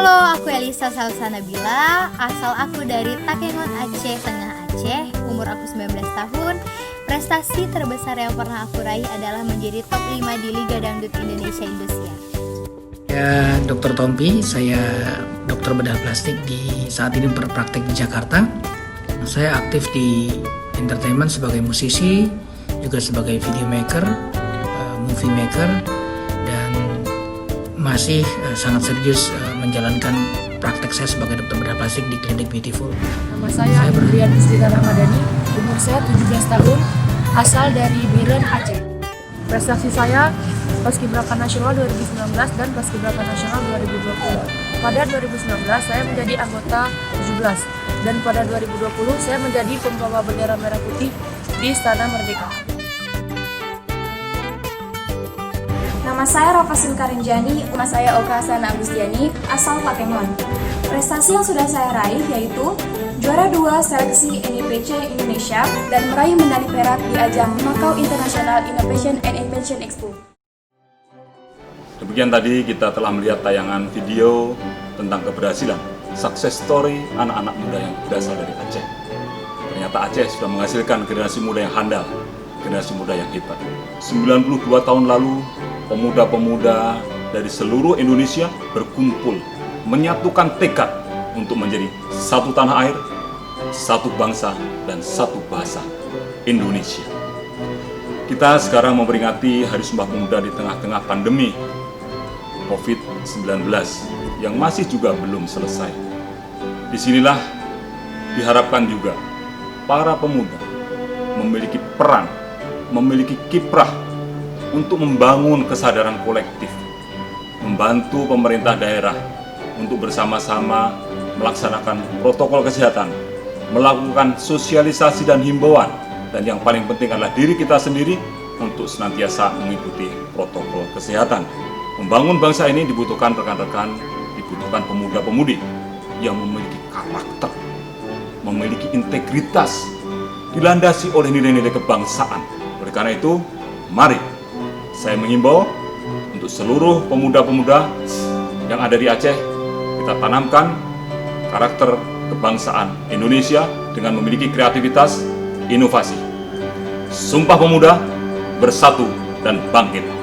Halo, aku Elisa Salsa Nabila, asal aku dari Takengon Aceh Tengah Aceh, umur aku 19 tahun. Prestasi terbesar yang pernah aku raih adalah menjadi top 5 di Liga Dangdut Indonesia Indosiar. Ya, Dr. Tompi, saya dokter bedah plastik saat ini berpraktek di Jakarta. Saya aktif di entertainment sebagai musisi, juga sebagai video maker, movie maker, dan masih sangat serius menjalankan praktek saya sebagai dokter bedah plastik di klinik Beautiful. Nama saya Indrian Istina Ramadhani, umur saya 17 tahun, asal dari Biren, Aceh. Prestasi saya Paskibraka Nasional 2019 dan Paskibraka Nasional 2020. Pada 2019 saya menjadi anggota 17 dan pada 2020 saya menjadi pembawa bendera merah putih di Istana Merdeka. Nama saya Rafasin Karinjani, nama saya Oka Hasana Agustiani, asal Takengon. Prestasi yang sudah saya raih yaitu juara 2 seleksi NIPC Indonesia dan meraih medali perak di ajang Macau International Innovation and Invention Expo. Demikian tadi kita telah melihat tayangan video tentang keberhasilan success story anak-anak muda yang berasal dari Aceh. Ternyata Aceh sudah menghasilkan generasi muda yang handal, generasi muda yang hebat. 92 tahun lalu, pemuda-pemuda dari seluruh Indonesia berkumpul, menyatukan tekad untuk menjadi satu tanah air, satu bangsa, dan satu bahasa, Indonesia. Kita sekarang memperingati Hari Sumpah Pemuda di tengah-tengah pandemi COVID-19 yang masih juga belum selesai. Disinilah diharapkan juga para pemuda memiliki peran, memiliki kiprah untuk membangun kesadaran kolektif, membantu pemerintah daerah untuk bersama-sama melaksanakan protokol kesehatan, melakukan sosialisasi dan himbauan, dan yang paling penting adalah diri kita sendiri untuk senantiasa mengikuti protokol kesehatan. Membangun bangsa ini dibutuhkan rekan-rekan, dibutuhkan pemuda-pemudi yang memiliki karakter, memiliki integritas, dilandasi oleh nilai-nilai kebangsaan. Oleh karena itu, mari saya mengimbau untuk seluruh pemuda-pemuda yang ada di Aceh, kita tanamkan karakter kebangsaan Indonesia dengan memiliki kreativitas, inovasi. Sumpah Pemuda, bersatu dan bangkit.